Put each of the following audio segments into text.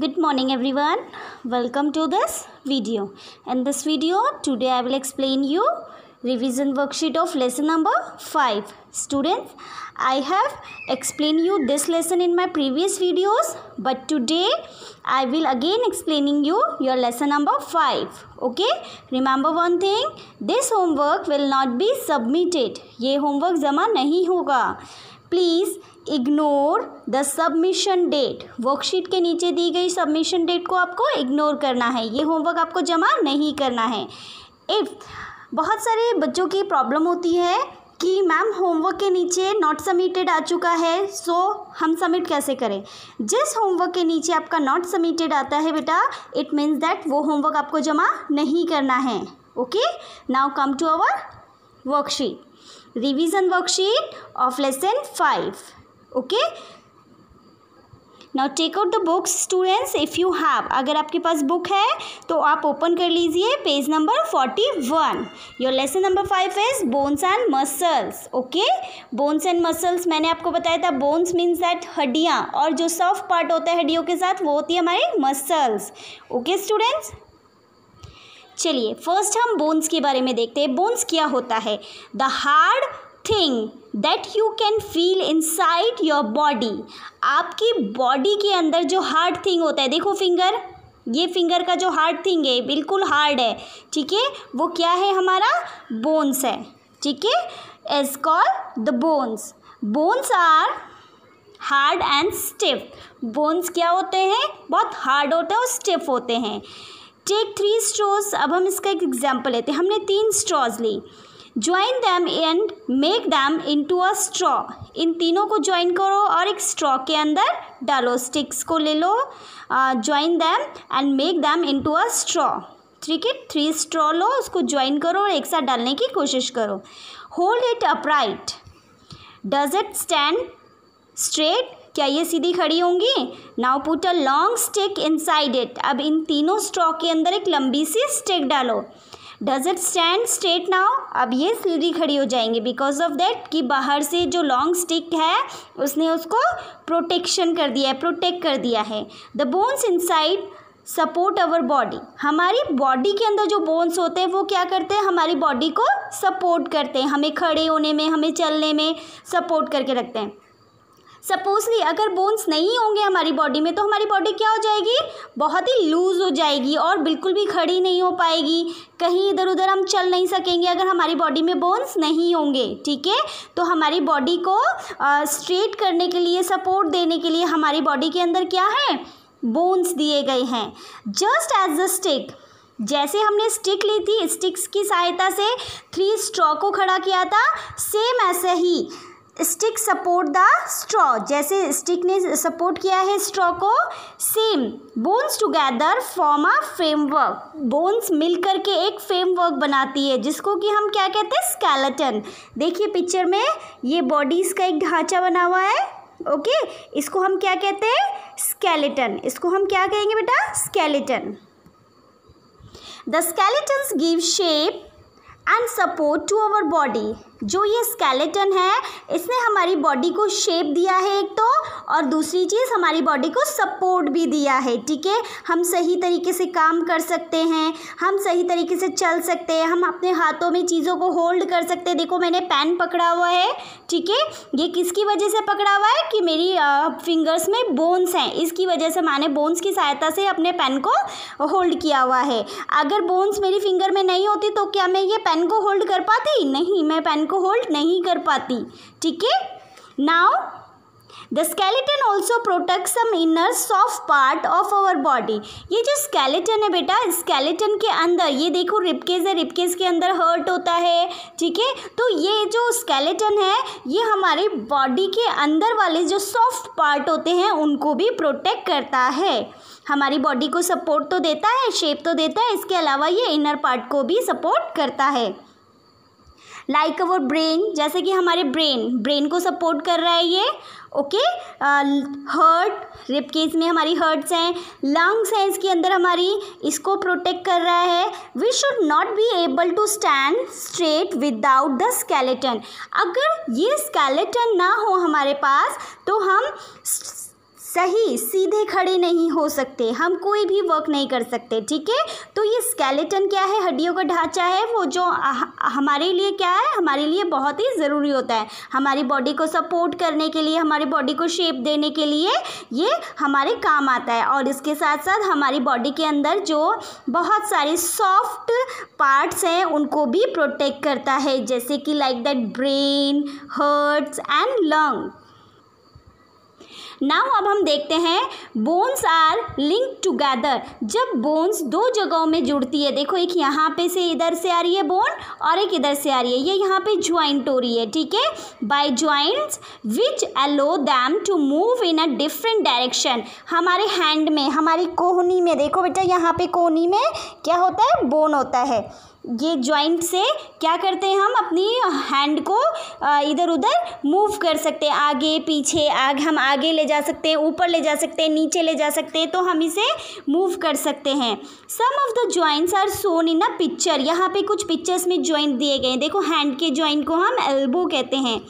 Good morning everyone. Welcome to this video. In this video today I will explain you revision worksheet of lesson number 5. Students, I have explained you this lesson in my previous videos, but today I will again explaining you your lesson number 5. Okay? Remember one thing, this homework will not be submitted. ये homework जमा नहीं होगा. Please ignore the submission date. Worksheet के नीचे दी गई submission date को आपको ignore करना है. ये होमवर्क आपको जमा नहीं करना है. इफ़ बहुत सारे बच्चों की प्रॉब्लम होती है कि मैम होमवर्क के नीचे नॉट सबमिटेड आ चुका है, सो हम सबमिट कैसे करें. जिस होमवर्क के नीचे आपका नॉट सबमिटेड आता है बेटा, इट मीन्स दैट वो होमवर्क आपको जमा नहीं करना है. Okay, now come to our worksheet. Revision worksheet of lesson 5. Okay. Now take out the books students if you have. अगर आपके पास बुक है तो आप ओपन कर लीजिए page number 41. Your lesson number 5 is bones and muscles. Okay. Bones and muscles मैंने आपको बताया था. Bones means that हड्डियाँ, और जो सॉफ्ट पार्ट होता है हड्डियों के साथ वो होती है हमारी मसल्स. ओके स्टूडेंट्स, चलिए फर्स्ट हम बोन्स के बारे में देखते हैं. बोन्स क्या होता है? The hard thing that you can feel inside your body. आपकी बॉडी के अंदर जो हार्ड थिंग होता है, देखो फिंगर, ये फिंगर का जो हार्ड थिंग है बिल्कुल हार्ड है, ठीक है, वो क्या है? हमारा बोन्स है. ठीक है, is called the bones. Bones are hard and stiff. Bones क्या होते हैं? बहुत हार्ड होते हैं और स्टिफ होते हैं. Take 3 straws. अब हम इसका एक एग्जाम्पल लेते हैं. हमने 3 स्ट्रॉज ली. Join them and make them into a straw. इन तीनों को ज्वाइन करो और एक स्ट्रॉ के अंदर डालो. स्टिक्स को ले लो, join them and make them into a straw. ठीक है, 3 स्ट्रॉ लो, उसको ज्वाइन करो और एक साथ डालने की कोशिश करो. Hold it upright. Does it stand straight? क्या ये सीधी खड़ी होंगी? Now put a long stick inside it. अब इन तीनों स्ट्रॉ के अंदर एक लंबी सी स्टिक डालो. Does it stand straight now? अब ये सीधी खड़ी हो जाएंगी बिकॉज ऑफ दैट कि बाहर से जो लॉन्ग स्टिक है उसने उसको प्रोटेक्शन कर दिया है, प्रोटेक्ट कर दिया है. The bones inside support our body. हमारी बॉडी के अंदर जो बोन्स होते हैं वो क्या करते हैं? हमारी बॉडी को सपोर्ट करते हैं, हमें खड़े होने में, हमें चलने में सपोर्ट करके रखते हैं. सपोजली अगर बोन्स नहीं होंगे हमारी बॉडी में तो हमारी बॉडी क्या हो जाएगी? बहुत ही लूज़ हो जाएगी और बिल्कुल भी खड़ी नहीं हो पाएगी. कहीं इधर उधर हम चल नहीं सकेंगे अगर हमारी बॉडी में बोन्स नहीं होंगे. ठीक है, तो हमारी बॉडी को स्ट्रेट करने के लिए, सपोर्ट देने के लिए हमारी बॉडी के अंदर क्या है? बोन्स दिए गए हैं. जस्ट एज द स्टिक, जैसे हमने स्टिक ली थी, स्टिक्स की सहायता से 3 स्ट्रॉ को खड़ा किया था, सेम ऐसे ही स्टिक सपोर्ट द स्ट्रॉ. जैसे स्टिक ने सपोर्ट किया है स्ट्रॉ को, same bones together form a framework. Bones मिलकर के एक फ्रेमवर्क बनाती है जिसको कि हम क्या कहते हैं? स्केलेटन. देखिए पिक्चर में ये बॉडीज़ का एक ढांचा बना हुआ है. ओके, इसको हम क्या कहते हैं? स्केलेटन. इसको हम क्या कहेंगे बेटा? Skeleton. The skeletons give shape and support to our body. जो ये स्केलेटन है इसने हमारी बॉडी को शेप दिया है एक तो, और दूसरी चीज़ हमारी बॉडी को सपोर्ट भी दिया है. ठीक है, हम सही तरीके से काम कर सकते हैं, हम सही तरीके से चल सकते हैं, हम अपने हाथों में चीज़ों को होल्ड कर सकते हैं. देखो मैंने पेन पकड़ा हुआ है. ठीक है, ये किसकी वजह से पकड़ा हुआ है? कि मेरी फिंगर्स में बोन्स हैं, इसकी वजह से मैंने बोन्स की सहायता से अपने पेन को होल्ड किया हुआ है. अगर बोन्स मेरी फिंगर में नहीं होती तो क्या मैं ये पेन को होल्ड कर पाती? नहीं, मैं पेन को होल्ड नहीं कर पाती. ठीक है, now the skeleton also protect some inner soft part of our body. ये जो स्केलेटन है बेटा, स्केलेटन के अंदर ये देखो रिबकेज है, रिबकेज के अंदर हर्ट होता है. ठीक है, तो ये जो स्केलेटन है ये हमारी बॉडी के अंदर वाले जो सॉफ्ट पार्ट होते हैं उनको भी प्रोटेक्ट करता है. हमारी बॉडी को सपोर्ट तो देता है, शेप तो देता है, इसके अलावा ये इनर पार्ट को भी सपोर्ट करता है. लाइक अवर ब्रेन, जैसे कि हमारे ब्रेन को सपोर्ट कर रहा है ये. ओके, हार्ट, रिबकेज में हमारी हर्ट्स हैं, लंग्स हैं इसके अंदर हमारी, इसको प्रोटेक्ट कर रहा है. We should not be able to stand straight without the skeleton. अगर ये स्केलेटन ना हो हमारे पास तो हम सही सीधे खड़े नहीं हो सकते, हम कोई भी वर्क नहीं कर सकते, ठीक है। तो ये स्केलेटन क्या है, हड्डियों का ढांचा है, वो जो हमारे लिए क्या है, हमारे लिए बहुत ही ज़रूरी होता है, हमारी बॉडी को सपोर्ट करने के लिए, हमारी बॉडी को शेप देने के लिए ये हमारे काम आता है। और इसके साथ साथ हमारी बॉडी के अंदर जो बहुत सारे सॉफ्ट पार्ट्स हैं उनको भी प्रोटेक्ट करता है, जैसे कि like that brain, hearts and lung. Now अब हम देखते हैं बोन्स आर लिंक टुगेदर। जब बोन्स दो जगहों में जुड़ती है, देखो एक यहाँ पे से इधर से आ रही है बोन और एक इधर से आ रही है, ये यहाँ पे ज्वाइंट हो रही है, ठीक है, by joints which allow them to move in a different direction. हमारे हैंड में, हमारी कोहनी में, देखो बेटा यहाँ पे कोहनी में क्या होता है, बोन होता है। ये जॉइंट से क्या करते हैं, हम अपनी हैंड को इधर उधर मूव कर सकते हैं, आगे पीछे, हम आगे ले जा सकते हैं, ऊपर ले जा सकते हैं, नीचे ले जा सकते हैं, तो हम इसे मूव कर सकते हैं। Some of the joints are shown in a picture. यहाँ पे कुछ पिक्चर्स में जॉइंट दिए गए हैं, देखो हैंड के जॉइंट को हम एल्बो कहते हैं,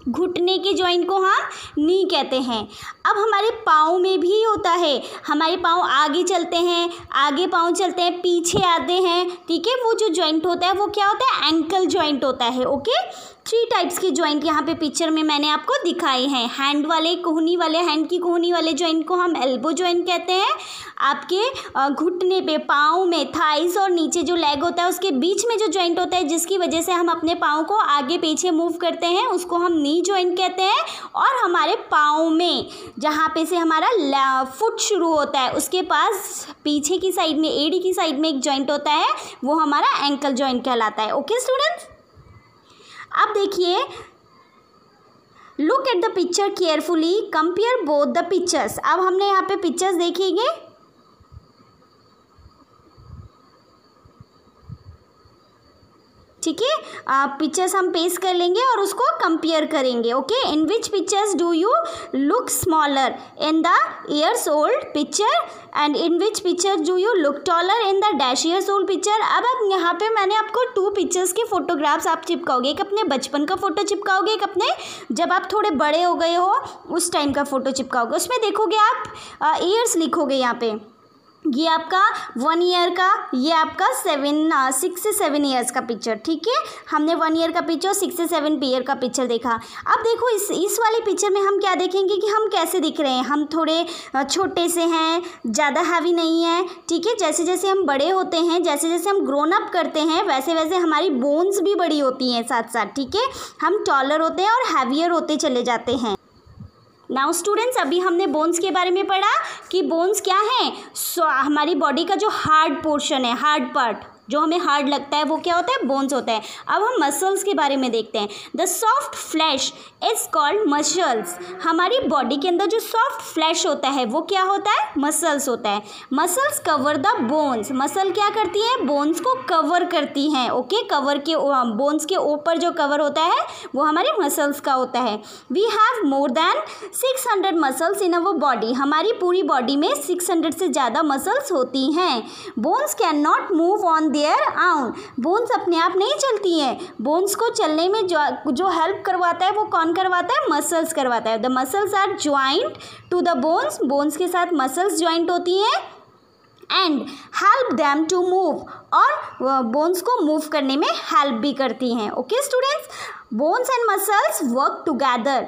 घुटने के जॉइंट को हम नी कहते हैं। अब हमारे पाँव में भी होता है, हमारे पाँव आगे चलते हैं, आगे पाँव चलते हैं, पीछे आते हैं, ठीक है। वो जो जॉइंट होता है वो क्या होता है, एंकल जॉइंट होता है, ओके। 3 टाइप्स के जॉइंट यहाँ पे पिक्चर में मैंने आपको दिखाए हैं। हैंड वाले, कोहनी वाले, हैंड की कोहनी वाले जॉइंट को हम एल्बो जॉइंट कहते हैं। आपके घुटने पे, पाँव में, थाइस और नीचे जो लेग होता है उसके बीच में जो जॉइंट होता है जिसकी वजह से हम अपने पाँव को आगे पीछे मूव करते हैं, उसको हम नी जॉइंट कहते हैं। और हमारे पाँव में जहाँ पे से हमारा फुट शुरू होता है उसके पास पीछे की साइड में, एड़ी की साइड में एक जॉइंट होता है, वो हमारा एंकल जॉइंट कहलाता है, ओके स्टूडेंट्स। अब देखिए, look at the picture carefully, compare both the pictures. अब हमने यहाँ पे पिक्चर्स देखेंगे, ठीक है। पिक्चर्स हम पेस्ट कर लेंगे और उसको कंपेयर करेंगे, okay. In which pictures do you look smaller, in the years old picture, and in which picture do you look taller, in the dash years old picture. अब यहाँ पे मैंने आपको 2 पिक्चर्स के फोटोग्राफ्स आप चिपकाओगे, एक अपने बचपन का फ़ोटो चिपकाओगे, एक अपने जब आप थोड़े बड़े हो गए हो उस टाइम का फ़ोटो चिपकाओगे। उसमें देखोगे आप ईयर्स लिखोगे, यहाँ पे ये आपका 1 ईयर का, ये आपका 6 से 7 ईयर्स का पिक्चर, ठीक है। हमने 1 ईयर का पिक्चर, 6 से 7 ईयर का पिक्चर देखा। अब देखो इस वाले पिक्चर में हम क्या देखेंगे कि हम कैसे दिख रहे हैं। हम थोड़े छोटे से हैं, ज़्यादा हैवी नहीं है, ठीक है। जैसे जैसे हम बड़े होते हैं, जैसे जैसे हम ग्रोन अप करते हैं, वैसे वैसे हमारी बोन्स भी बड़ी होती हैं साथ साथ, ठीक है। हम टॉलर होते हैं और हैवियर होते चले जाते हैं। नाउ स्टूडेंट्स, अभी हमने बोन्स के बारे में पढ़ा कि बोन्स क्या हैं। हमारी बॉडी का जो हार्ड पोर्शन है, हार्ड पार्ट जो हमें हार्ड लगता है, वो क्या होता है, बोन्स होता है। अब हम मसल्स के बारे में देखते हैं। The soft flash is called muscles. हमारी बॉडी के अंदर जो सॉफ्ट फ्लैश होता है वो क्या होता है, मसल्स होता है। Muscles cover the bones. Muscle क्या करती है, बोन्स को कवर करती हैं, ओके। कवर के बोन्स के ऊपर जो कवर होता है वो हमारे मसल्स का होता है। We have more than 600 muscles in our body. हमारी पूरी बॉडी में 600 से ज़्यादा मसल्स होती हैं। Bones can not move on their own. Bones अपने आप नहीं चलती हैं। बोन्स को चलने में जो हेल्प करवाता है वो कौन करवाता है, मसल्स करवाता है। The muscles are joint to the bones. Bones के साथ मसल्स ज्वाइंट होती हैं and help them to move, और बोन्स को मूव करने में हेल्प भी करती हैं, okay students. Bones and muscles work together.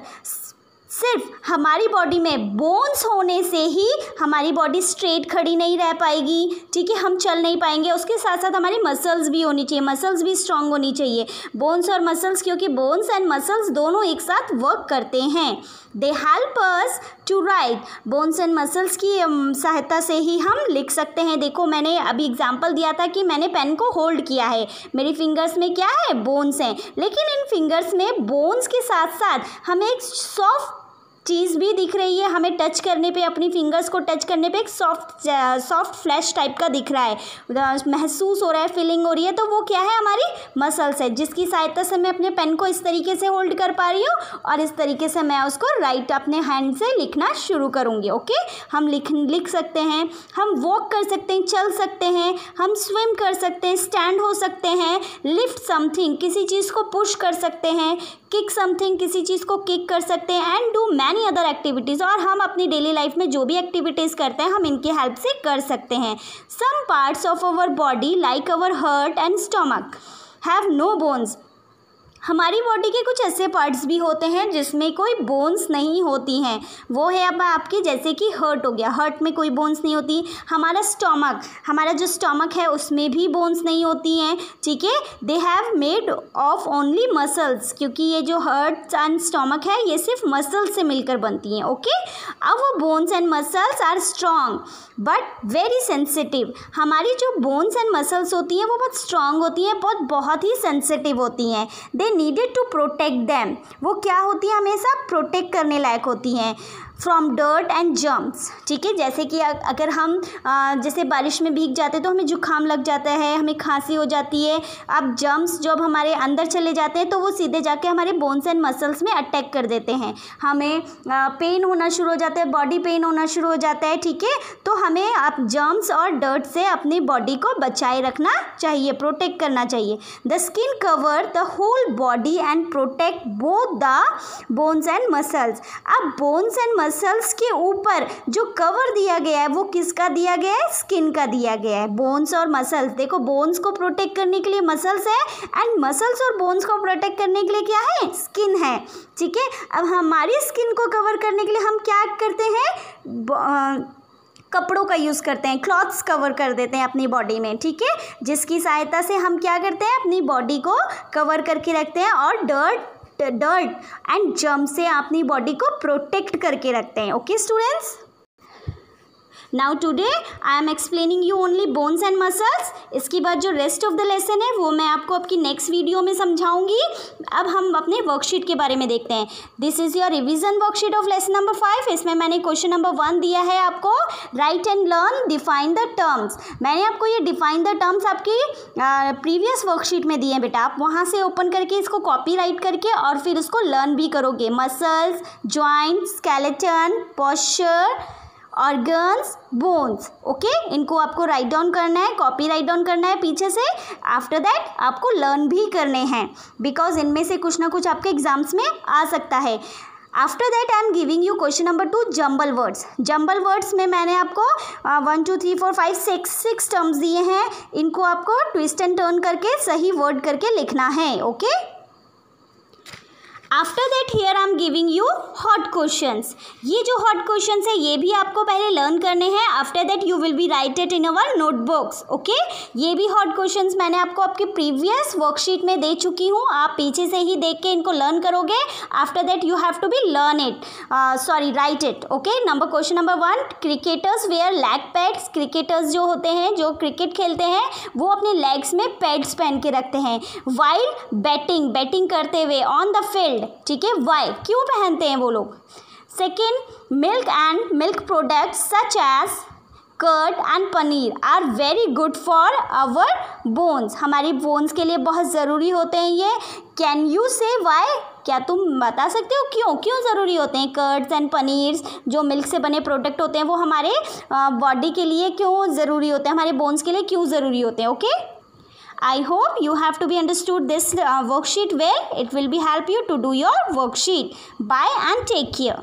सिर्फ हमारी बॉडी में बोन्स होने से ही हमारी बॉडी स्ट्रेट खड़ी नहीं रह पाएगी, ठीक है, हम चल नहीं पाएंगे। उसके साथ साथ हमारी मसल्स भी होनी चाहिए, मसल्स भी स्ट्रांग होनी चाहिए, बोन्स और मसल्स, क्योंकि बोन्स एंड मसल्स दोनों एक साथ वर्क करते हैं। They help us to write. Bones and muscles की सहायता से ही हम लिख सकते हैं। देखो मैंने अभी एग्जाम्पल दिया था कि मैंने पेन को होल्ड किया है, मेरी फिंगर्स में क्या है, बोन्स हैं, लेकिन इन फिंगर्स में बोन्स के साथ साथ हमें एक सॉफ्ट चीज़ भी दिख रही है। हमें टच करने पे, अपनी फिंगर्स को टच करने पे एक सॉफ्ट फ्लैश टाइप का दिख रहा है, महसूस हो रहा है, फीलिंग हो रही है, तो वो क्या है, हमारी मसल्स है, जिसकी सहायता से मैं अपने पेन को इस तरीके से होल्ड कर पा रही हूँ और इस तरीके से मैं उसको राइट अपने हैंड से लिखना शुरू करूँगी, ओके। हम लिख सकते हैं, हम वॉक कर सकते हैं, चल सकते हैं, हम स्विम कर सकते हैं, स्टैंड हो सकते हैं, लिफ्ट समथिंग, किसी चीज़ को पुश कर सकते हैं, किक समथिंग, किसी चीज़ को किक कर सकते हैं, and do many other activities, और हम अपनी डेली लाइफ में जो भी एक्टिविटीज़ करते हैं हम इनकी हेल्प से कर सकते हैं. Some parts of our body like our heart and stomach have no bones. हमारी बॉडी के कुछ ऐसे पार्ट्स भी होते हैं जिसमें कोई बोन्स नहीं होती हैं. वो है अब आपकी, जैसे कि हार्ट हो गया, हार्ट में कोई बोन्स नहीं होती. हमारा स्टमक, हमारा जो स्टमक है उसमें भी बोन्स नहीं होती हैं. ठीक है, they have made of only muscles, क्योंकि ये जो हार्ट एंड स्टमक है ये सिर्फ मसल से मिलकर बनती हैं. ओके, अब वो bones and muscles are strong but very sensitive. हमारी जो बोन्स एंड मसल्स होती हैं वो बहुत स्ट्रॉन्ग होती हैं, बहुत ही सेंसिटिव होती हैं. They needed to protect them. वो क्या होती है, हमेशा प्रोटेक्ट करने लायक होती हैं फ्रॉम डर्ट एंड जर्म्स. ठीक है, जैसे कि अगर हम जैसे बारिश में भीग जाते हैं तो हमें जुकाम लग जाता है, हमें खांसी हो जाती है. अब जर्म्स जब हमारे अंदर चले जाते हैं तो वो सीधे जाके हमारे बोन्स एंड मसल्स में अटैक कर देते हैं. हमें पेन होना शुरू हो जाता है, बॉडी पेन होना शुरू हो जाता है. ठीक है, तो हमें अब जर्म्स और डर्ट से अपनी बॉडी को बचाए रखना चाहिए, प्रोटेक्ट करना चाहिए. The skin cover the whole body and protect both the bones and muscles. अब बोन्स एंड मसल्स के ऊपर जो कवर दिया गया है वो किसका दिया गया है, स्किन का दिया गया है. बोन्स और मसल्स, देखो बोन्स को प्रोटेक्ट करने के लिए मसल्स है एंड मसल्स और बोन्स को प्रोटेक्ट करने के लिए क्या है, स्किन है. ठीक है, अब हमारी स्किन को कवर करने के लिए हम क्या करते हैं, कपड़ों का यूज़ करते हैं, क्लॉथ्स कवर कर देते हैं अपनी बॉडी में. ठीक है, जिसकी सहायता से हम क्या करते हैं, अपनी बॉडी को कवर करके रखते हैं और डर्ट एंड जर्म से अपनी बॉडी को प्रोटेक्ट करके रखते हैं. Okay students, now today I am explaining you only bones and muscles. इसके बाद जो रेस्ट ऑफ द लेसन है वो मैं आपको आपकी नेक्स्ट वीडियो में समझाऊंगी. अब हम अपने वर्कशीट के बारे में देखते हैं. This is your revision worksheet of lesson number 5. इसमें मैंने क्वेश्चन नंबर 1 दिया है आपको, right and learn define the terms. मैंने आपको ये डिफाइन द टर्म्स आपकी प्रीवियस वर्कशीट में दिए हैं बेटा. आप वहाँ से ओपन करके इसको कॉपी राइट करके और फिर उसको लर्न भी करोगे. Muscles, joint, skeleton, posture, organs, bones. Okay, इनको आपको राइट डाउन करना है, कॉपी राइट डाउन करना है पीछे से. आफ्टर दैट आपको लर्न भी करने हैं, बिकॉज इनमें से कुछ ना कुछ आपके एग्जाम्स में आ सकता है. After that I am giving you question number 2, jumble words. Jumble words में मैंने आपको 1 2 3 4 5 6 टर्म्स दिए हैं. इनको आपको ट्विस्ट एंड टर्न करके सही वर्ड करके लिखना है. Okay, after that here I am giving you hot questions. ये जो हॉट क्वेश्चंस है ये भी आपको पहले लर्न करने हैं. After that you will be right it in our notebooks. Okay, ये भी हॉट क्वेश्चंस मैंने आपको आपके प्रीवियस वर्कशीट में दे चुकी हूँ. आप पीछे से ही देख के इनको लर्न करोगे. After that you have to be learn it, write it. Okay, question number 1, cricketers wear leg pads. Cricketers जो होते हैं, जो क्रिकेट खेलते हैं, वो अपने लेग्स में पैड्स पहन के रखते हैं. वाइल बैटिंग करते हुए ऑन द फील्ड. ठीक है, वाई, क्यों पहनते हैं वो लोग. Second, milk and milk products such as curd and paneer are very good for our bones. हमारी बोन्स के लिए बहुत ज़रूरी होते हैं ये. कैन यू से वाई, क्या तुम बता सकते हो क्यों ज़रूरी होते हैं. कर्ड्स एंड पनीर्स जो मिल्क से बने प्रोडक्ट होते हैं वो हमारे बॉडी के लिए क्यों ज़रूरी होते हैं, हमारे बोन्स के लिए क्यों ज़रूरी होते हैं. Okay, I hope you have to be understood this worksheet well. It will be help you to do your worksheet. Bye and take care.